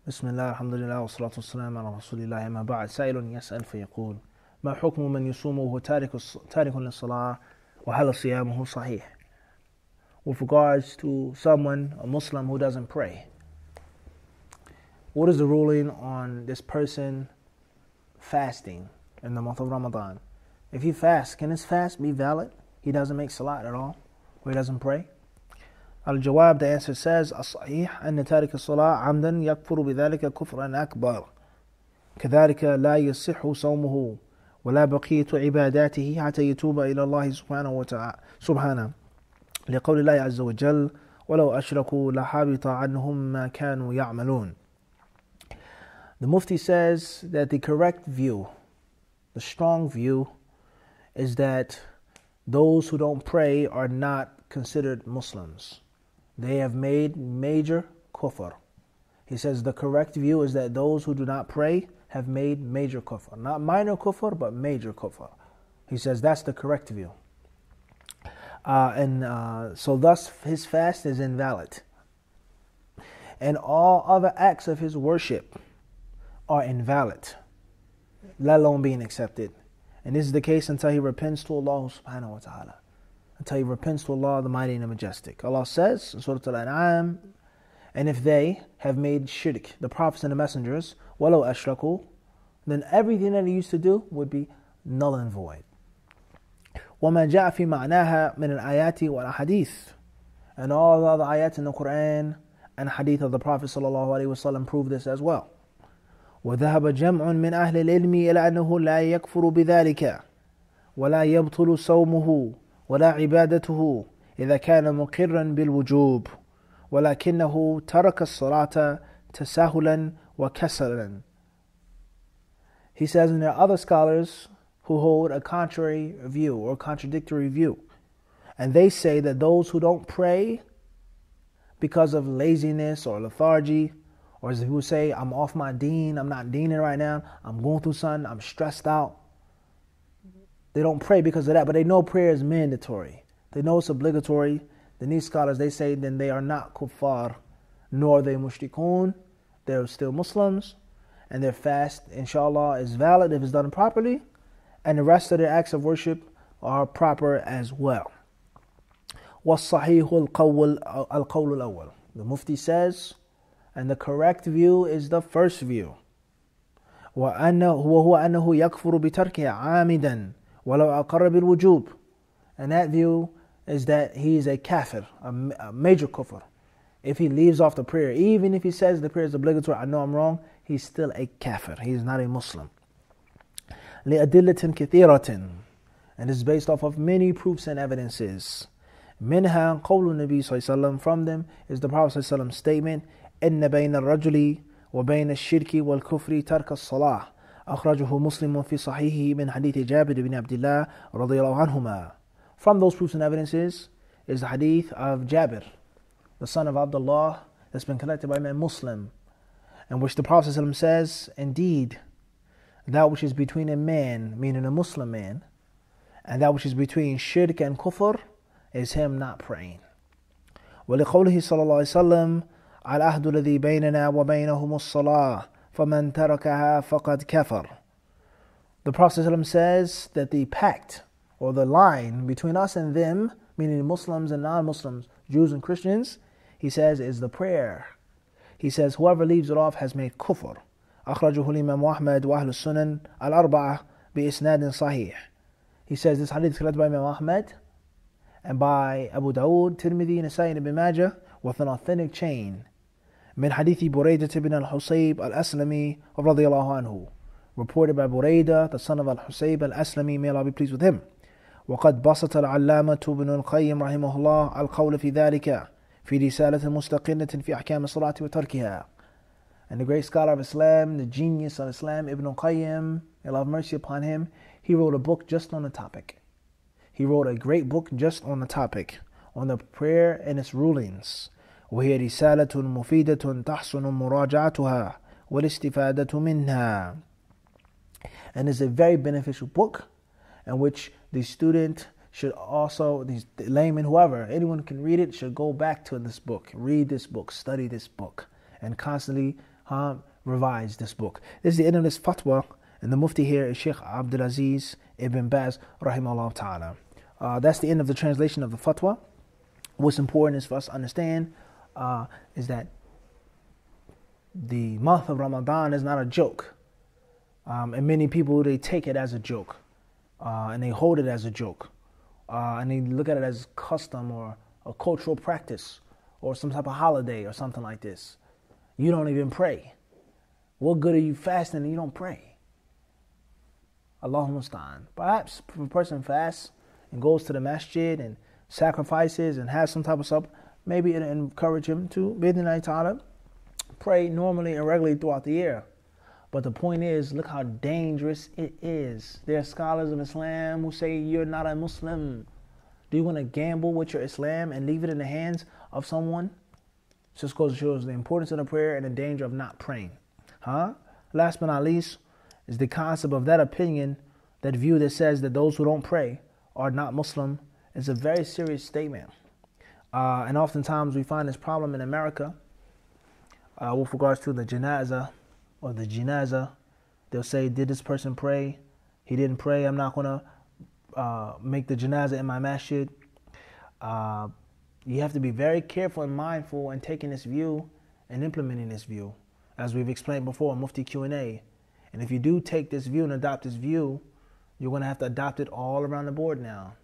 بسم الله الحمد لله والصلاة والسلام على رسول الله أما بعد سائل يسأل فيقول ما حكم من يصوم وهو تارك للصلاة وهل صيامه صحيح? With regards to someone, a Muslim who doesn't pray, what is the ruling on this person fasting in the month of Ramadan? If he fasts, can his fast be valid? He doesn't make salat at all, or he doesn't pray? Al-Jawab, the answer says, الصحيح أن تارك الصلاة عمدا يكفر بذلك كفرا أكبر كذلك لا يصح صومه ولا بقية عباداته حتى يتوب إلى الله سبحانه لقول الله عز وجل ولو أشركوا لحبط عنهم ما كانوا يعملون. The Mufti says that the correct view, the strong view, is that those who don't pray are not considered Muslims. They have made major kufr. He says the correct view is that those who do not pray have made major kufr. Not minor kufr, but major kufr. He says that's the correct view. So thus his fast is invalid. And all other acts of his worship are invalid, let alone being accepted. And this is the case until he repents to Allah subhanahu wa ta'ala. Until he repents to Allah, the Mighty and the Majestic. Allah says in Surah Al-An'am, and if they have made shirk, the prophets and the messengers, وَلَوْ أَشْرَكُوا, then everything that he used to do would be null and void. وَمَا جَاءَ فِي مَعْنَاهَا مِنَ الْآيَاتِ وَالْأَحَادِيثِ, and all the other ayats in the Quran and hadith of the Prophet ﷺ prove this as well. وَذَهَبَ جَمْعٌ مِنْ أَهْلِ الْعِلْمِ إِلَى أَنَّهُ لَا يَكْفُرُ بِذَلِكَ وَلَا يَبْطُلُ صَوْمُهُ ولا عبادته إذا كان مقرا بالوجوب ولكنه ترك الصلاة تساهلا وكسلا. He says, and there are other scholars who hold a contrary view or contradictory view, and they say that those who don't pray because of laziness or lethargy, or as who say, I'm off my deen, I'm not deening right now, I'm going through something, I'm stressed out. They don't pray because of that, but they know prayer is mandatory. They know it's obligatory. Then these scholars, they say, then they are not kuffar, nor are they mushrikun. They're still Muslims, and their fast, inshallah, is valid if it's done properly, and the rest of their acts of worship are proper as well. وَالصَّحِيحُ الْقَوْلُ الْأَوَّلُ. The Mufti says, and the correct view is the first view. وَهُوَ أَنَّهُ يَكْفُرُ بِتَرْكِهَا عَامِدًا وَلَوْ أَقَرَّ بِالْوُجُوبِ. And that view is that he is a kafir, a major kufr. If he leaves off the prayer, even if he says the prayer is obligatory, I know I'm wrong, he's still a kafir. He is not a Muslim. لِأَدِلَّةٍ كَثِيرَةٍ. And this is based off of many proofs and evidences. مِنْهَا قَوْلُ النَّبِي صلى الله عليه وسلم. From them is the Prophet صلى الله عليه وسلم statement, إِنَّ بَيْنَ الرَّجُلِ وَبَيْنَ الشِّرْكِ وَالْكُفْرِ تَرْكَ الصَّلَاةِ أخرجه مسلم في صحيحه من حديث جابر بن عبد الله رضي الله عنهما. From those proofs and evidences is the hadith of Jabir, the son of Abdullah, that's been collected by Imam Muslim, in which the Prophet ﷺ says, indeed, that which is between a man, meaning a Muslim man, and that which is between shirk and kufr is him not praying. ولقوله صلى الله عليه وسلم العهد الذي بيننا وبينهم الصلاة فَمَنْ تَرَكَهَا فَقَدْ كَفَرَ. The Prophet ﷺ says that the pact or the line between us and them, meaning Muslims and non-Muslims, Jews and Christians, he says is the prayer. He says whoever leaves it off has made kufr. أخرجه الإمام أحمد وأهل السنن الأربعة بإسناد صحيح. He says this hadith is collected by Imam Ahmad and by Abu Dawood, Tirmidhi, Nasai, and Ibn Majah with an authentic chain. من حديث بريدة بن الحصيب الأسلمي رضي الله عنه, reported by Buraidah, the son of Al-Husayb Al-Aslami, may Allah be pleased with him. وقد بسط العلامة بن القيم رحمه الله القول في ذلك في رسالة مستقلة في أحكام الصلاة وتركها. And the great scholar of Islam, the genius of Islam, Ibn al-Qayyim, may Allah have mercy upon him, he wrote a book just on the topic. He wrote a great book just on the topic, on the prayer and its rulings. وهي رسالة مفيدة تحسن مراجعتها والاستفادة منها. And it's a very beneficial book in which the student should also, the layman, whoever, anyone can read it, should go back to this book, read this book, study this book, and constantly revise this book. This is the end of this fatwa, and the mufti here is Sheikh Abdulaziz ibn Baz, rahimahullah ta'ala. That's the end of the translation of the fatwa. What's important is for us to understand is that the month of Ramadan is not a joke. And many people, they take it as a joke. And they hold it as a joke. And they look at it as custom or a cultural practice or some type of holiday or something like this. You don't even pray. What good are you fasting and you don't pray? Allahumma musta'an. Perhaps if a person fasts and goes to the masjid and sacrifices and has some type of stuff, maybe it'll encourage him to, bi'idhnillahi ta'ala, pray normally and regularly throughout the year. But the point is, look how dangerous it is. There are scholars of Islam who say you're not a Muslim. Do you want to gamble with your Islam and leave it in the hands of someone? Just goes to show the importance of the prayer and the danger of not praying. Last but not least is the concept of that opinion, that view that says that those who don't pray are not Muslim. Is a very serious statement. And oftentimes we find this problem in America with regards to the janazah or the janaza. They'll say, did this person pray? He didn't pray. I'm not going to make the janazah in my masjid. You have to be very careful and mindful in taking this view and implementing this view, as we've explained before in Mufti Q&A. And if you do take this view and adopt this view, you're going to have to adopt it all around the board now.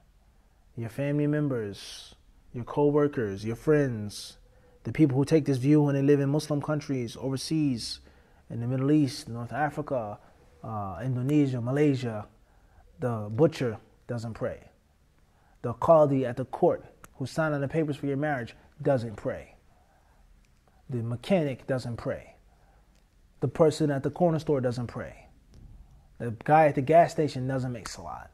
Your family members, your co-workers, your friends, the people who take this view when they live in Muslim countries, overseas, in the Middle East, North Africa, Indonesia, Malaysia. The butcher doesn't pray. The qadi at the court who's signing the papers for your marriage doesn't pray. The mechanic doesn't pray. The person at the corner store doesn't pray. The guy at the gas station doesn't make salat.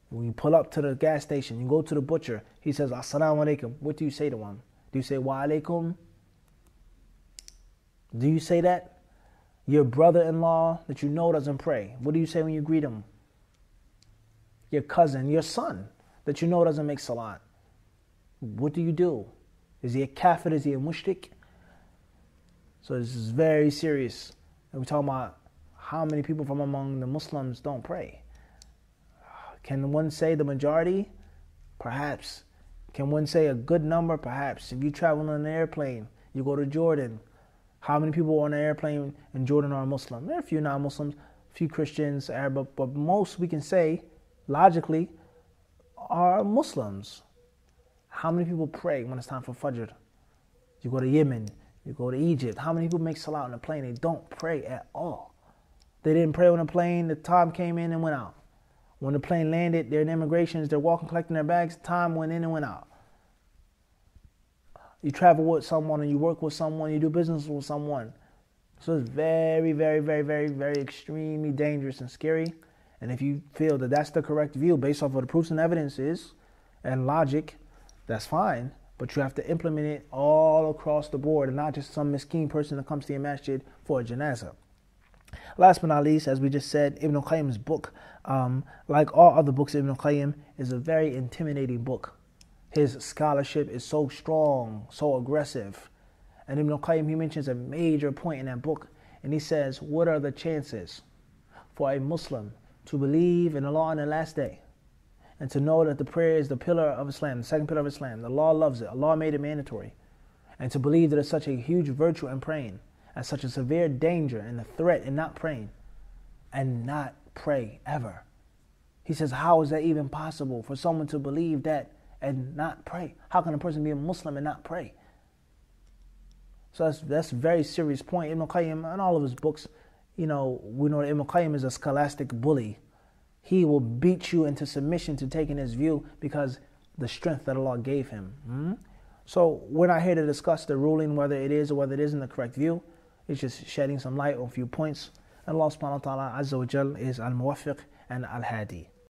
When you pull up to the gas station, you go to the butcher, he says, Assalamu alaikum. What do you say to him? Do you say, Wa alaikum? Do you say that? Your brother-in-law that you know doesn't pray, what do you say when you greet him? Your cousin, your son that you know doesn't make salat, what do you do? Is he a kafir? Is he a mushrik? So this is very serious. And we're talking about how many people from among the Muslims don't pray. Can one say the majority? Perhaps. Can one say a good number? Perhaps. If you travel on an airplane, you go to Jordan, how many people on an airplane in Jordan are Muslim? There are a few non-Muslims, a few Christians, Arab, but most we can say, logically, are Muslims. How many people pray when it's time for Fajr? You go to Yemen, you go to Egypt. How many people make salat on the plane? They don't pray at all. They didn't pray on the plane. The time came in and went out. When the plane landed, they're in immigrations, they're walking, collecting their bags. Time went in and went out. You travel with someone and you work with someone, you do business with someone. So it's very, very, very, very, very extremely dangerous and scary. And if you feel that that's the correct view based off of the proofs and evidences and logic, that's fine. But you have to implement it all across the board and not just some miskin person that comes to your masjid for a janazah. Last but not least, as we just said, Ibn al-Qayyim's book, like all other books of Ibn al-Qayyim, is a very intimidating book. His scholarship is so strong, so aggressive. And Ibn al-Qayyim, he mentions a major point in that book, and he says, what are the chances for a Muslim to believe in Allah on the last day and to know that the prayer is the pillar of Islam, the second pillar of Islam, the law loves it, Allah made it mandatory, and to believe that it's such a huge virtue in praying and such a severe danger and a threat in not praying and not pray ever. He says, how is that even possible for someone to believe that and not pray? How can a person be a Muslim and not pray? So that's a very serious point. Ibn al-Qayyim, in all of his books, we know that Ibn al-Qayyim is a scholastic bully. He will beat you into submission to taking his view because the strength that Allah gave him. So we're not here to discuss the ruling, whether it is or whether it isn't the correct view. It's just shedding some light on a few points. And Allah subhanahu wa ta'ala azza wa jal is al-muwaffiq and al-hadi.